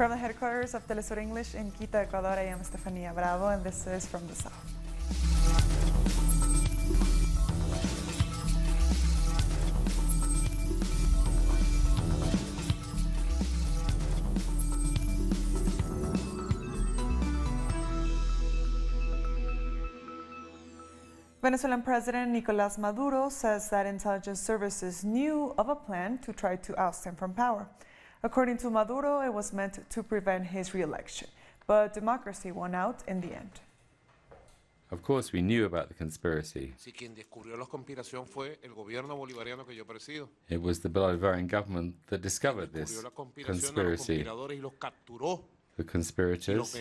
From the headquarters of Telesur English in Quito, Ecuador, I am Estefanía Bravo, and this is From the South. Venezuelan President Nicolás Maduro says that intelligence services knew of a plan to try to oust him from power. According to Maduro, it was meant to prevent his re-election, but democracy won out in the end. Of course, we knew about the conspiracy. It was the Bolivarian government that discovered this conspiracy. The conspirators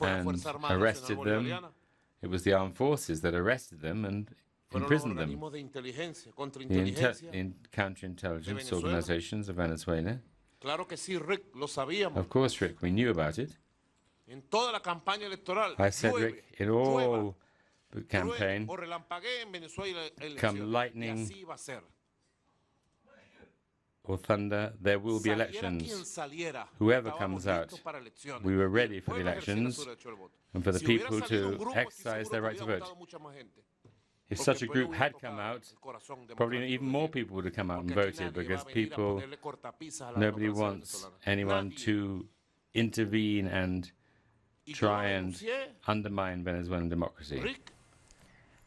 and arrested them. It was the armed forces that arrested them and imprisoned them. The counterintelligence organizations of Venezuela. Of course, Rick, we knew about it. I said, Rick, in all the campaign, come lightning or thunder, there will be elections. Whoever comes out, we were ready for the elections and for the people to exercise their right to vote. If such a group had come out, probably even more people would have come out and voted, because nobody wants anyone to intervene and try and undermine Venezuelan democracy.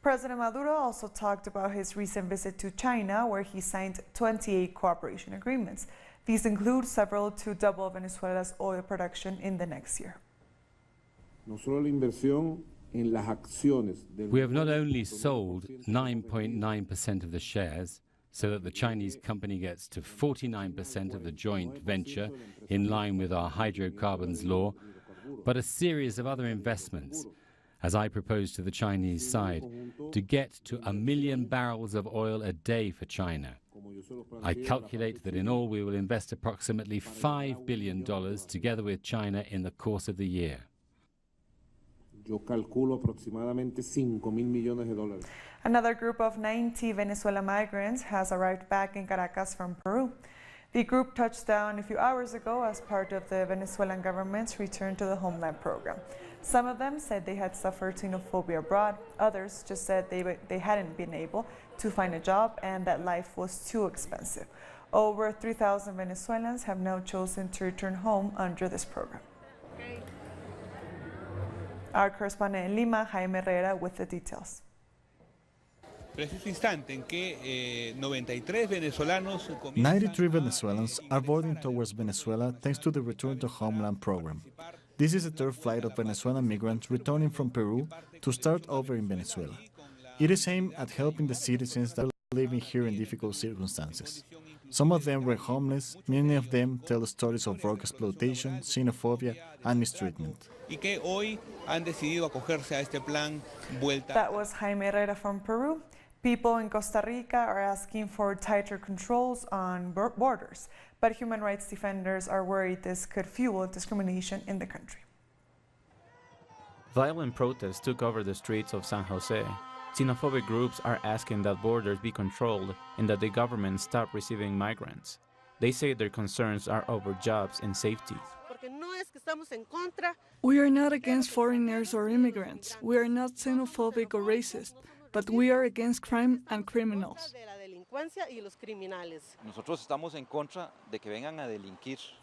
President Maduro also talked about his recent visit to China, where he signed 28 cooperation agreements. These include several to double Venezuela's oil production in the next year. We have not only sold 9.9% of the shares, so that the Chinese company gets to 49% of the joint venture in line with our hydrocarbons law, but a series of other investments, as I proposed to the Chinese side, to get to 1 million barrels of oil a day for China. I calculate that in all we will invest approximately $5 billion together with China in the course of the year. Another group of 90 Venezuelan migrants has arrived back in Caracas from Peru. The group touched down a few hours ago as part of the Venezuelan government's Return to the Homeland program. Some of them said they had suffered xenophobia abroad. Others just said they hadn't been able to find a job and that life was too expensive. Over 3,000 Venezuelans have now chosen to return home under this program. Our correspondent in Lima, Jaime Herrera, with the details. 93 Venezuelans are boarding towards Venezuela thanks to the Return to Homeland program. This is the third flight of Venezuelan migrants returning from Peru to start over in Venezuela. It is aimed at helping the citizens that are living here in difficult circumstances. Some of them were homeless, many of them tell stories of work exploitation, xenophobia, and mistreatment. That was Jaime Herrera from Peru. People in Costa Rica are asking for tighter controls on borders, but human rights defenders are worried this could fuel discrimination in the country. Violent protests took over the streets of San Jose. Xenophobic groups are asking that borders be controlled and that the government stop receiving migrants. They say their concerns are over jobs and safety. We are not against foreigners or immigrants. We are not xenophobic or racist, but we are against crime and criminals.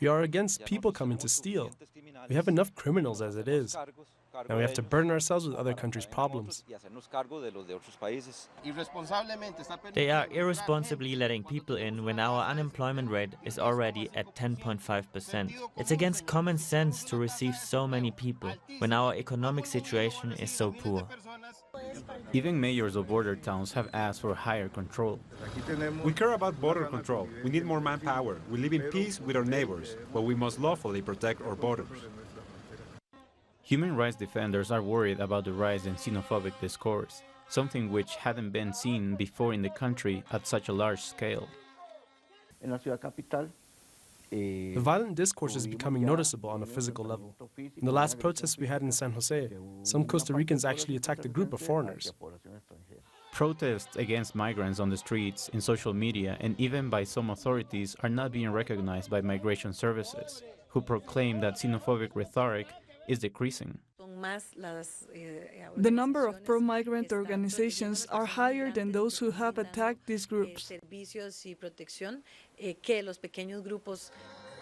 We are against people coming to steal. We have enough criminals as it is. Now we have to burden ourselves with other countries' problems. They are irresponsibly letting people in when our unemployment rate is already at 10.5%. It's against common sense to receive so many people when our economic situation is so poor. Even mayors of border towns have asked for higher control. We care about border control. We need more manpower. We live in peace with our neighbors, but we must lawfully protect our borders. Human rights defenders are worried about the rise in xenophobic discourse, something which hadn't been seen before in the country at such a large scale. The violent discourse is becoming noticeable on a physical level. In the last protests we had in San Jose, some Costa Ricans actually attacked a group of foreigners. Protests against migrants on the streets, in social media, and even by some authorities are not being recognized by migration services, who proclaim that xenophobic rhetoric is decreasing. The number of pro-migrant organizations are higher than those who have attacked these groups.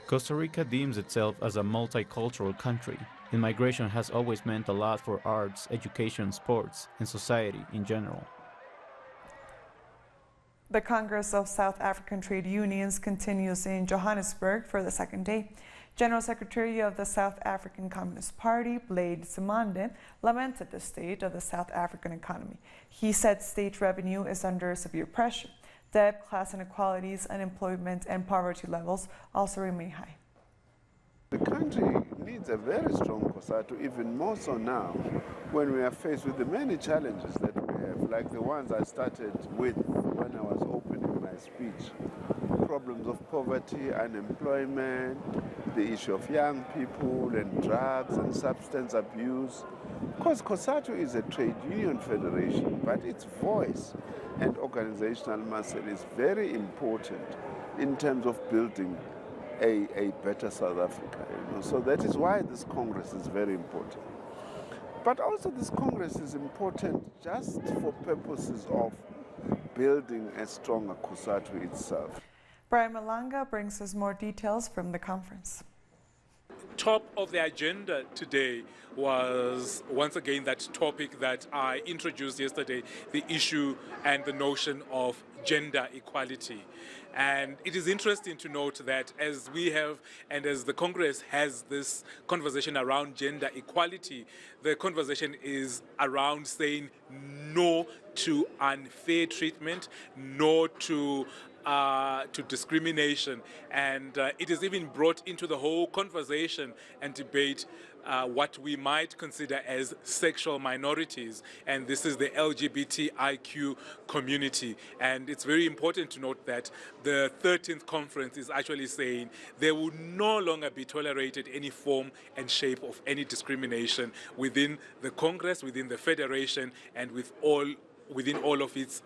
Costa Rica deems itself as a multicultural country, and migration has always meant a lot for arts, education, sports, and society in general. The Congress of South African Trade Unions continues in Johannesburg for the second day. General Secretary of the South African Communist Party, Blade Simande, lamented the state of the South African economy. He said state revenue is under severe pressure. Debt, class inequalities, unemployment, and poverty levels also remain high. The country needs a very strong COSATU, even more so now, when we are faced with the many challenges that we have, like the ones I started with when I was opening my speech. Problems of poverty, unemployment, the issue of young people and drugs and substance abuse. Because COSATU is a trade union federation, but its voice and organizational muscle is very important in terms of building a better South Africa. So that is why this Congress is very important. But also this Congress is important just for purposes of building a stronger COSATU itself. Brian Malanga brings us more details from the conference. Top of the agenda today was once again that topic that I introduced yesterday, the issue and the notion of gender equality. And it is interesting to note that as we have and as the Congress has this conversation around gender equality, the conversation is around saying no to unfair treatment, no to discrimination, and it is even brought into the whole conversation and debate what we might consider as sexual minorities, and this is the LGBTIQ community. And it's very important to note that the 13th conference is actually saying there will no longer be tolerated any form and shape of any discrimination within the Congress, within the Federation, and within all of its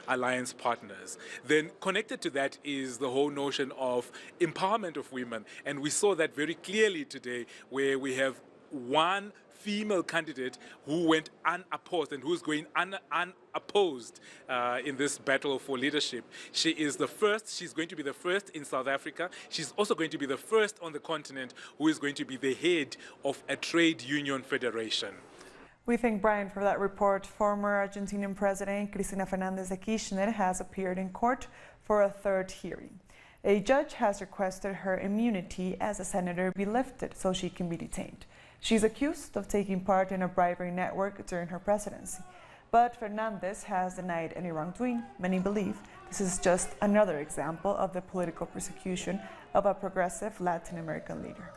alliance partners. Then connected to that is the whole notion of empowerment of women. And we saw that very clearly today, where we have one female candidate who went unopposed and who's going unopposed in this battle for leadership. She is the first, she's going to be the first in South Africa. She's also going to be the first on the continent who is going to be the head of a trade union federation. We thank Brian for that report. Former Argentinian President Cristina Fernández de Kirchner has appeared in court for a third hearing. A judge has requested her immunity as a senator be lifted so she can be detained. She's accused of taking part in a bribery network during her presidency. But Fernández has denied any wrongdoing. Many believe this is just another example of the political persecution of a progressive Latin American leader.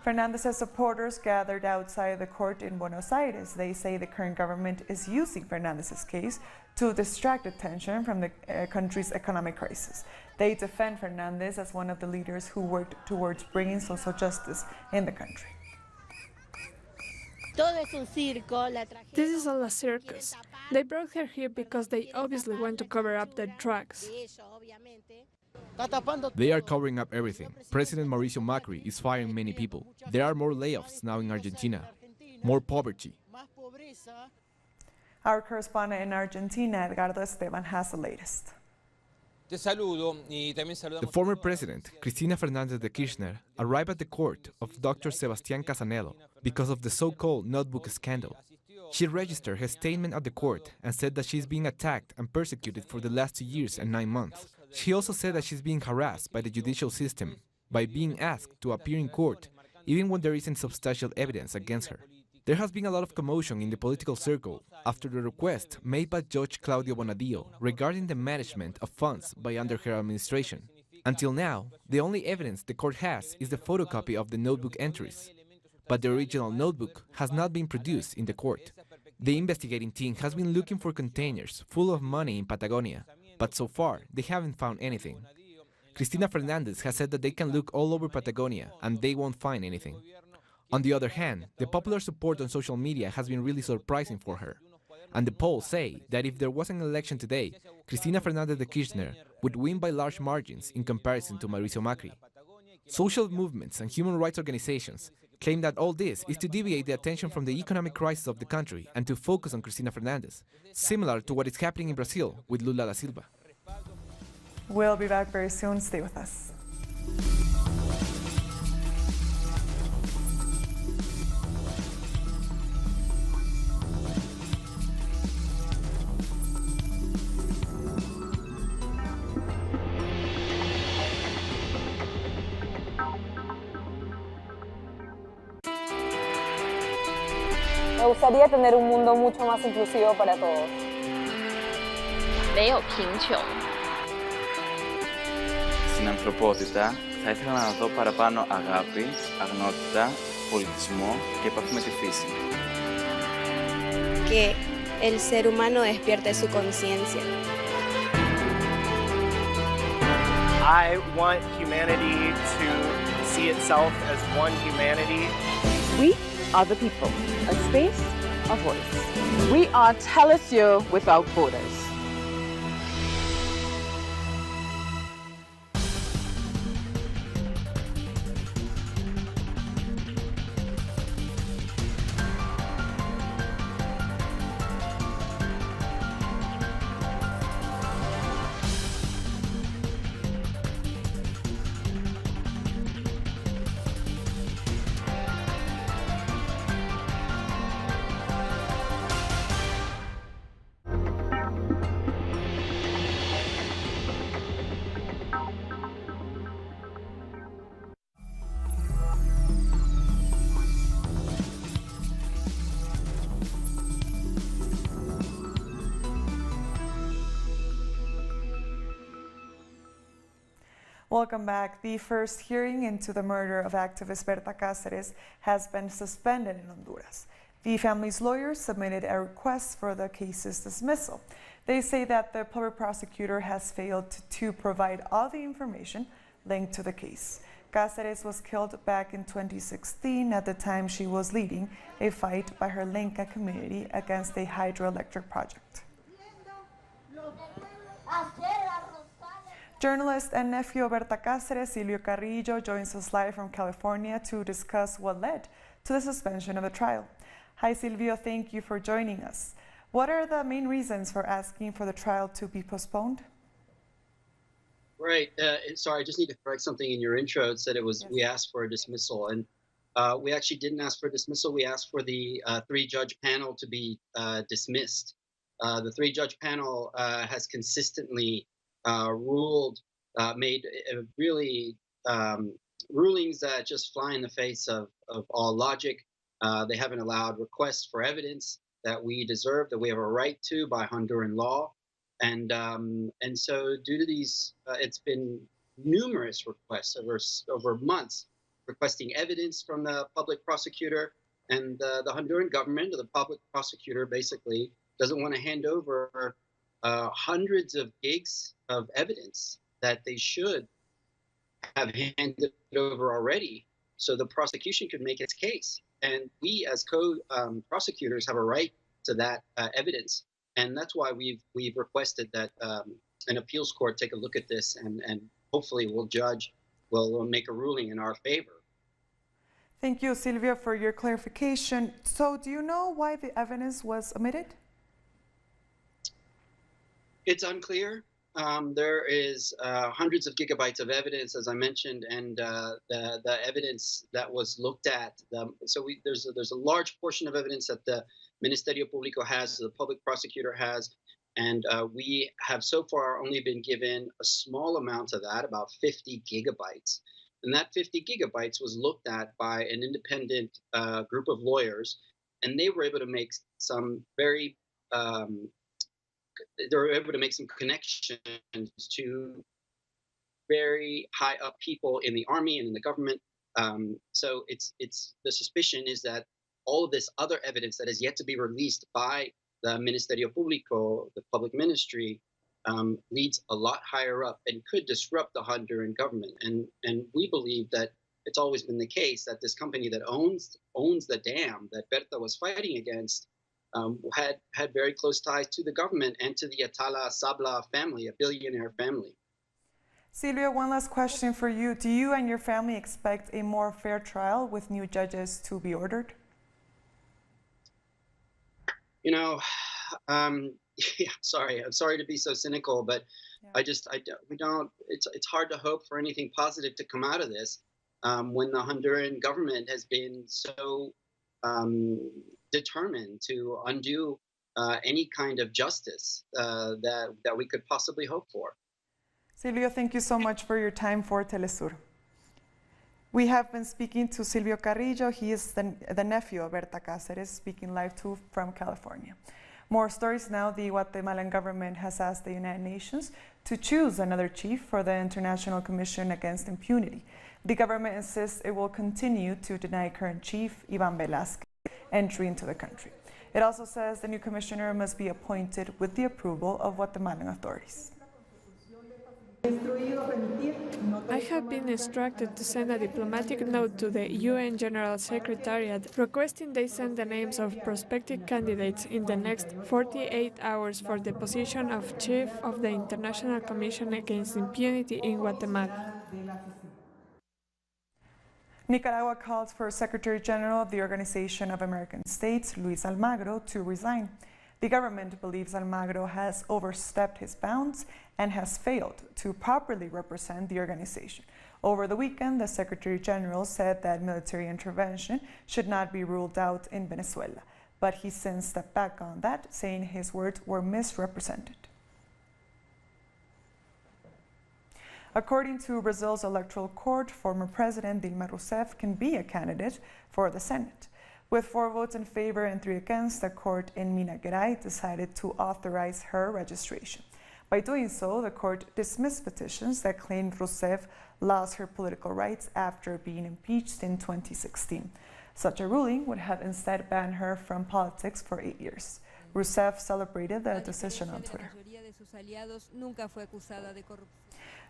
Fernández's supporters gathered outside the court in Buenos Aires. They say the current government is using Fernández's case to distract attention from the country's economic crisis. They defend Fernández as one of the leaders who worked towards bringing social justice in the country. This is all a circus. They brought her here because they obviously want to cover up their tracks. They are covering up everything. President Mauricio Macri is firing many people. There are more layoffs now in Argentina, more poverty. Our correspondent in Argentina, Edgardo Esteban, has the latest. The former president, Cristina Fernández de Kirchner, arrived at the court of Dr. Sebastián Casanelo because of the so-called notebook scandal. She registered her statement at the court and said that she's being attacked and persecuted for the last 2 years and 9 months. She also said that she's being harassed by the judicial system by being asked to appear in court even when there isn't substantial evidence against her. There has been a lot of commotion in the political circle after the request made by Judge Claudio Bonadío regarding the management of funds by under her administration. Until now, the only evidence the court has is the photocopy of the notebook entries. But the original notebook has not been produced in the court. The investigating team has been looking for containers full of money in Patagonia, but so far they haven't found anything. Cristina Fernández has said that they can look all over Patagonia and they won't find anything. On the other hand, the popular support on social media has been really surprising for her. And the polls say that if there was an election today, Cristina Fernández de Kirchner would win by large margins in comparison to Mauricio Macri. Social movements and human rights organizations claim that all this is to deviate the attention from the economic crisis of the country and to focus on Cristina Fernández, similar to what is happening in Brazil with Lula da Silva. We'll be back very soon. Stay with us. Me gustaría tener un mundo mucho más inclusivo para todos. 没有贫穷. Στην ανθρωπότητα θα ήθελα να δω παραπάνω αγάπη, αγνότητα, πολιτισμό και επαφή με τη φύση. Que el ser humano despierte su conciencia. I want humanity to see itself as one humanity. We are the people, a space, a voice. We are Telesur without borders. Welcome back. The first hearing into the murder of activist Berta Cáceres has been suspended in Honduras. The family's lawyers submitted a request for the case's dismissal. They say that the public prosecutor has failed to provide all the information linked to the case. Cáceres was killed back in 2016 at the time she was leading a fight by her Lenca community against a hydroelectric project. Journalist and nephew of Berta Cáceres, Silvio Carrillo, joins us live from California to discuss what led to the suspension of the trial. Hi, Silvio. Thank you for joining us. What are the main reasons for asking for the trial to be postponed? Right. Sorry, I just need to correct something in your intro. It said it was we asked for a dismissal, and we actually didn't ask for a dismissal. We asked for the three-judge panel to be dismissed. The three-judge panel has consistently made really rulings that just fly in the face of all logic. They haven't allowed requests for evidence that we deserve, that we have a right to by Honduran law. And so due to these, it's been numerous requests over months requesting evidence from the public prosecutor, and the Honduran government, or the public prosecutor, basically doesn't want to hand over hundreds of gigs of evidence that they should have handed over already so the prosecution could make its case. And we as co-prosecutors have a right to that evidence. And that's why we've requested that an appeals court take a look at this and hopefully will make a ruling in our favor. Thank you, Silvia, for your clarification. So do you know why the evidence was omitted? It's unclear. There is hundreds of gigabytes of evidence, as I mentioned, and the evidence that was looked at. There's a large portion of evidence that the Ministerio Público has, the public prosecutor has, and we have so far only been given a small amount of that, about 50 gigabytes. And that 50 gigabytes was looked at by an independent group of lawyers, and they were able to make some connections to very high up people in the army and in the government. So the suspicion is that all of this other evidence that is yet to be released by the Ministerio Público, the public ministry, leads a lot higher up and could disrupt the Honduran government. And we believe that it's always been the case that this company that owns the dam that Berta was fighting against had very close ties to the government and to the Atala Sabla family, a billionaire family. Silvia, one last question for you. Do you and your family expect a more fair trial with new judges to be ordered? You know, yeah, I'm sorry to be so cynical, but yeah. It's hard to hope for anything positive to come out of this when the Honduran government has been so determined to undo any kind of justice that we could possibly hope for. Silvio, thank you so much for your time for Telesur. We have been speaking to Silvio Carrillo. He is the nephew of Berta Cáceres, speaking live from California. More stories now. The Guatemalan government has asked the United Nations to choose another chief for the International Commission Against Impunity. The government insists it will continue to deny current chief, Ivan Velázquez, entry into the country. It also says the new commissioner must be appointed with the approval of Guatemalan authorities. I have been instructed to send a diplomatic note to the UN General Secretariat requesting they send the names of prospective candidates in the next 48 hours for the position of Chief of the International Commission Against Impunity in Guatemala. Nicaragua called for Secretary General of the Organization of American States, Luis Almagro, to resign. The government believes Almagro has overstepped his bounds and has failed to properly represent the organization. Over the weekend, the Secretary General said that military intervention should not be ruled out in Venezuela, but he since stepped back on that, saying his words were misrepresented. According to Brazil's electoral court, former President Dilma Rousseff can be a candidate for the Senate. With 4 votes in favor and 3 against, the court in Minas Gerais decided to authorize her registration. By doing so, the court dismissed petitions that claimed Rousseff lost her political rights after being impeached in 2016. Such a ruling would have instead banned her from politics for 8 years. Rousseff celebrated the decision on Twitter.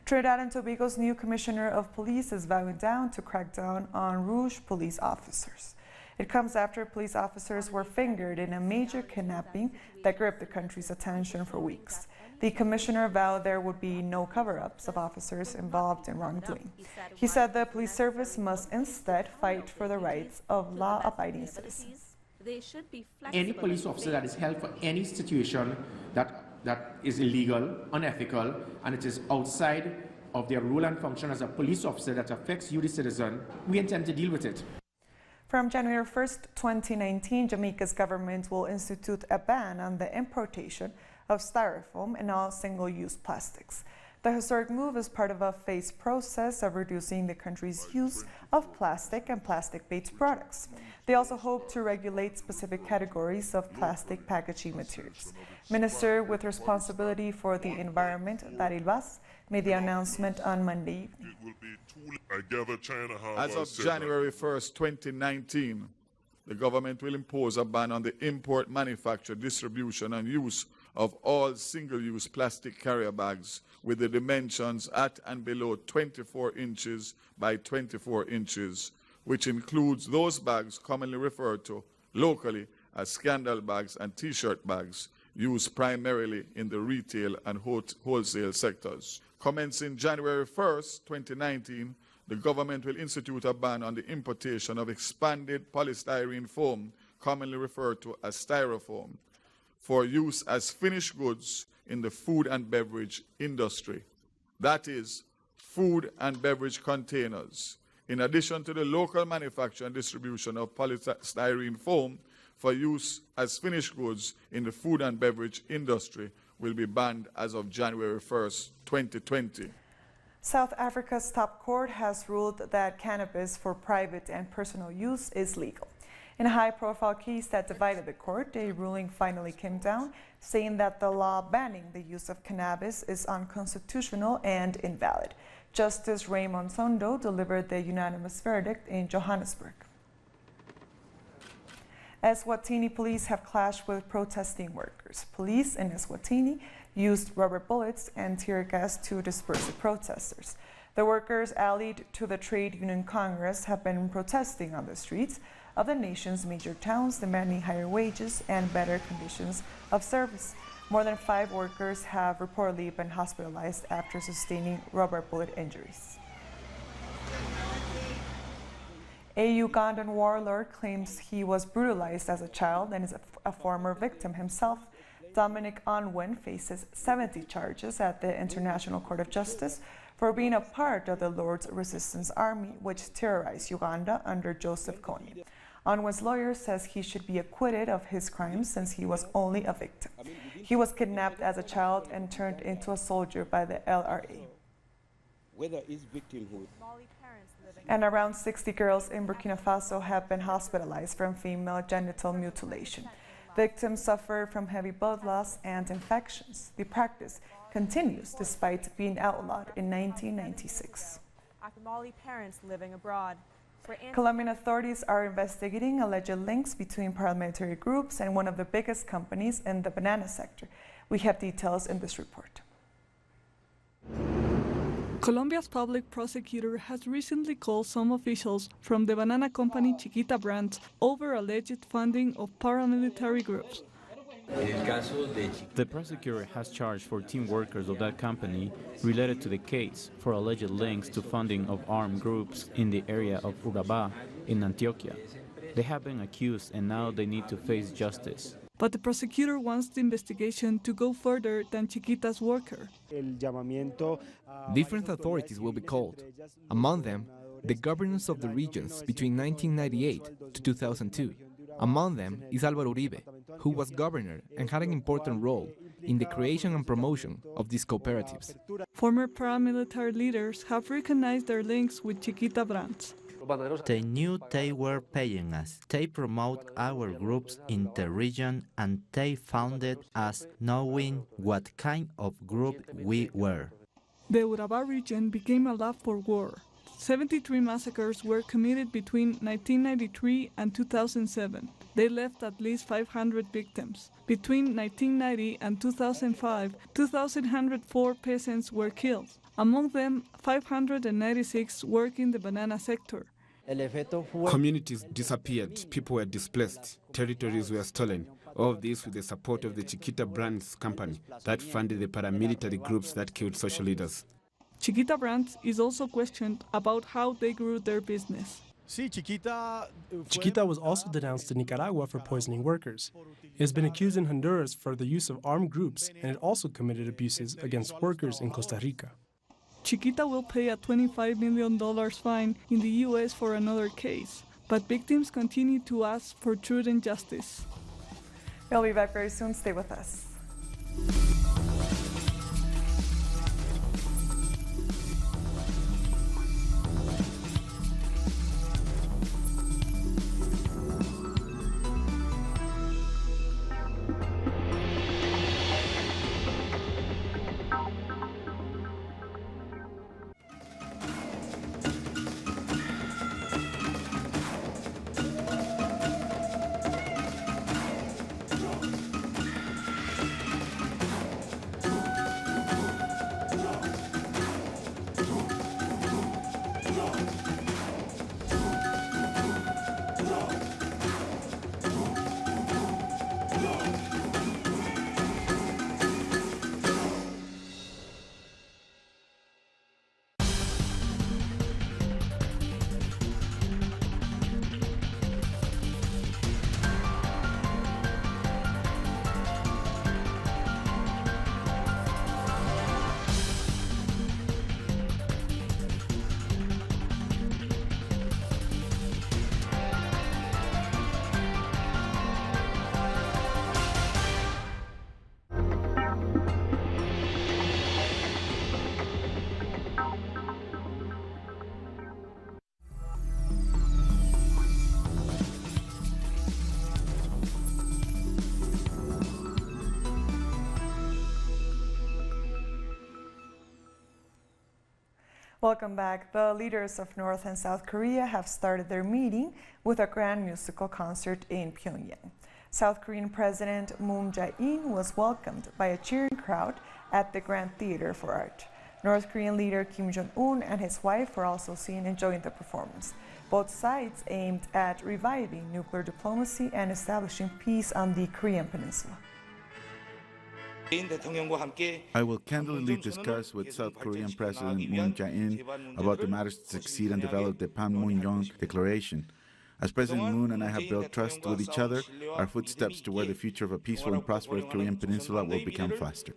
Trinidad and Tobago's new commissioner of police is vowing down to crack down on Rouge police officers. It comes after police officers were fingered in a major kidnapping that gripped the country's attention for weeks. The commissioner vowed there would be no cover-ups of officers involved in wrongdoing. He said the police service must instead fight for the rights of law-abiding citizens. Any police officer that is held for any situation that is illegal, unethical, and it is outside of their role and function as a police officer that affects you, the citizen, we intend to deal with it. From January 1st, 2019, Jamaica's government will institute a ban on the importation of styrofoam and all single-use plastics. The historic move is part of a phased process of reducing the country's use of plastic and plastic-based products. They also hope to regulate specific categories of plastic packaging materials. Minister with responsibility for the environment, Daryl Vaz, made the announcement on Monday evening. As of January 1st, 2019, the government will impose a ban on the import, manufacture, distribution, and use of all single-use plastic carrier bags with the dimensions at and below 24 inches by 24 inches, which includes those bags commonly referred to locally as scandal bags and T-shirt bags, used primarily in the retail and wholesale sectors. Commencing January 1st, 2019, the government will institute a ban on the importation of expanded polystyrene foam, commonly referred to as styrofoam, for use as finished goods in the food and beverage industry. That is, food and beverage containers. In addition to the local manufacture and distribution of polystyrene foam for use as finished goods in the food and beverage industry will be banned as of January 1st, 2020. South Africa's top court has ruled that cannabis for private and personal use is legal. In a high-profile case that divided the court, a ruling finally came down, saying that the law banning the use of cannabis is unconstitutional and invalid. Justice Raymond Zondo delivered the unanimous verdict in Johannesburg. Eswatini police have clashed with protesting workers. Police in Eswatini used rubber bullets and tear gas to disperse the protesters. The workers, allied to the Trade Union Congress, have been protesting on the streets of the nation's major towns, demanding higher wages and better conditions of service. More than 5 workers have reportedly been hospitalized after sustaining rubber bullet injuries. A Ugandan warlord claims he was brutalized as a child and is a former victim himself. Dominic Onwin faces 70 charges at the International Court of Justice for being a part of the Lord's Resistance Army, which terrorized Uganda under Joseph Kony. Onwin's lawyer says he should be acquitted of his crimes since he was only a victim. He was kidnapped as a child and turned into a soldier by the LRA. And around 60 girls in Burkina Faso have been hospitalized from female genital mutilation. Victims suffer from heavy blood loss and infections. The practice continues despite being outlawed in 1996. Mali parents living abroad. Colombian authorities are investigating alleged links between paramilitary groups and one of the biggest companies in the banana sector. We have details in this report. Colombia's public prosecutor has recently called some officials from the banana company Chiquita Brands over alleged funding of paramilitary groups. The prosecutor has charged 14 workers of that company related to the case for alleged links to funding of armed groups in the area of Urabá in Antioquia. They have been accused and now they need to face justice. But the prosecutor wants the investigation to go further than Chiquita's worker. Different authorities will be called. Among them, the governors of the regions between 1998 to 2002. Among them is Álvaro Uribe, who was governor and had an important role in the creation and promotion of these cooperatives. Former paramilitary leaders have recognized their links with Chiquita Brands. They knew they were paying us. They promote our groups in the region and they founded us knowing what kind of group we were. The Urabá region became a lab for war. 73 massacres were committed between 1993 and 2007. They left at least 500 victims. Between 1990 and 2005, 2,104 peasants were killed. Among them, 596 work in the banana sector. Communities disappeared, people were displaced, territories were stolen. All of this with the support of the Chiquita Brands company that funded the paramilitary groups that killed social leaders. Chiquita Brands is also questioned about how they grew their business. Chiquita was also denounced in Nicaragua for poisoning workers. It has been accused in Honduras for the use of armed groups, and it also committed abuses against workers in Costa Rica. Chiquita will pay a $25 million fine in the U.S. for another case, but victims continue to ask for truth and justice. We'll be back very soon. Stay with us. Welcome back. The leaders of North and South Korea have started their meeting with a grand musical concert in Pyongyang. South Korean President Moon Jae-in was welcomed by a cheering crowd at the Grand Theater for Art. North Korean leader Kim Jong-un and his wife were also seen enjoying the performance. Both sides aimed at reviving nuclear diplomacy and establishing peace on the Korean Peninsula. I will candidly discuss with South Korean President Moon Jae-in about the matters to succeed and develop the Panmunjom Declaration. As President Moon and I have built trust with each other, our footsteps toward the future of a peaceful and prosperous Korean Peninsula will become faster.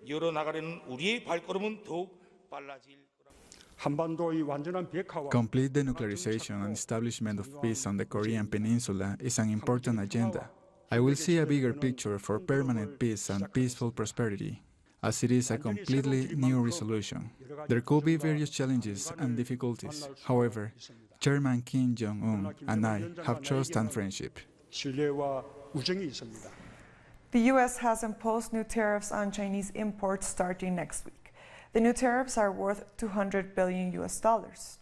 Complete denuclearization and establishment of peace on the Korean Peninsula is an important agenda. I will see a bigger picture for permanent peace and peaceful prosperity, as it is a completely new resolution. There could be various challenges and difficulties. However, Chairman Kim Jong-un and I have trust and friendship. The U.S. has imposed new tariffs on Chinese imports starting next week. The new tariffs are worth $200 billion.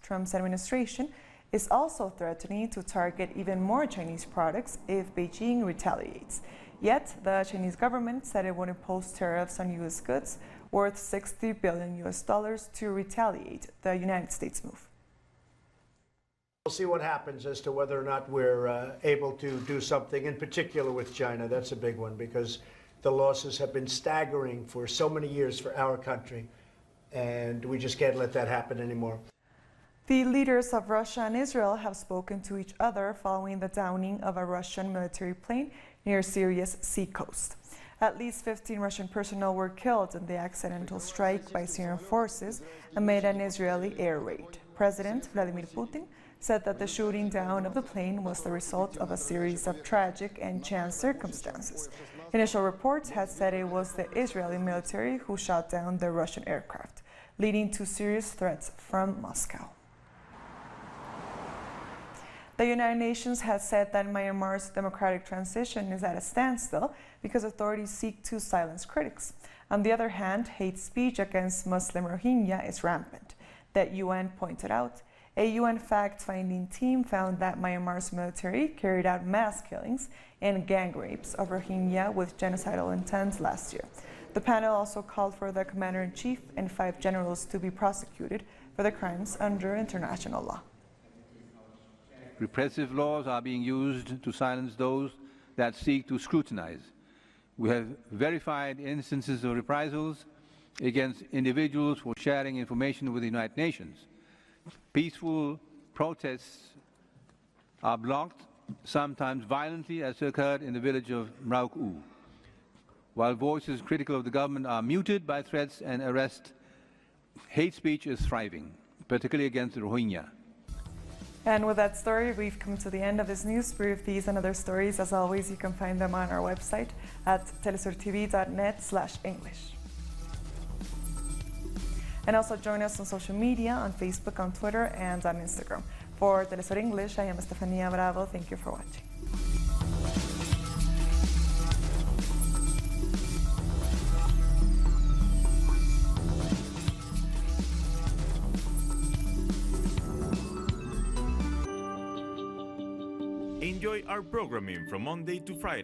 Trump's administration is also threatening to target even more Chinese products if Beijing retaliates. Yet, the Chinese government said it would impose tariffs on U.S. goods worth $60 billion to retaliate the United States move. We'll see what happens as to whether or not we're able to do something, in particular with China. That's a big one because the losses have been staggering for so many years for our country, and we just can't let that happen anymore. The leaders of Russia and Israel have spoken to each other following the downing of a Russian military plane near Syria's sea coast. At least 15 Russian personnel were killed in the accidental strike by Syrian forces amid an Israeli air raid. President Vladimir Putin said that the shooting down of the plane was the result of a series of tragic and chance circumstances. Initial reports had said it was the Israeli military who shot down the Russian aircraft, leading to serious threats from Moscow. The United Nations has said that Myanmar's democratic transition is at a standstill because authorities seek to silence critics. On the other hand, hate speech against Muslim Rohingya is rampant. The UN pointed out. A UN fact-finding team found that Myanmar's military carried out mass killings and gang rapes of Rohingya with genocidal intent last year. The panel also called for the commander-in-chief and 5 generals to be prosecuted for the crimes under international law. Repressive laws are being used to silence those that seek to scrutinize. We have verified instances of reprisals against individuals for sharing information with the United Nations. Peaceful protests are blocked, sometimes violently, as occurred in the village of Mrauk-U. While voices critical of the government are muted by threats and arrest, hate speech is thriving, particularly against the Rohingya. And with that story, we've come to the end of this news brief. These and other stories, as always, you can find them on our website at telesurtv.net/English. And also join us on social media, on Facebook, on Twitter, and on Instagram. For Telesur English, I am Estefania Bravo. Thank you for watching. Enjoy our programming from Monday to Friday.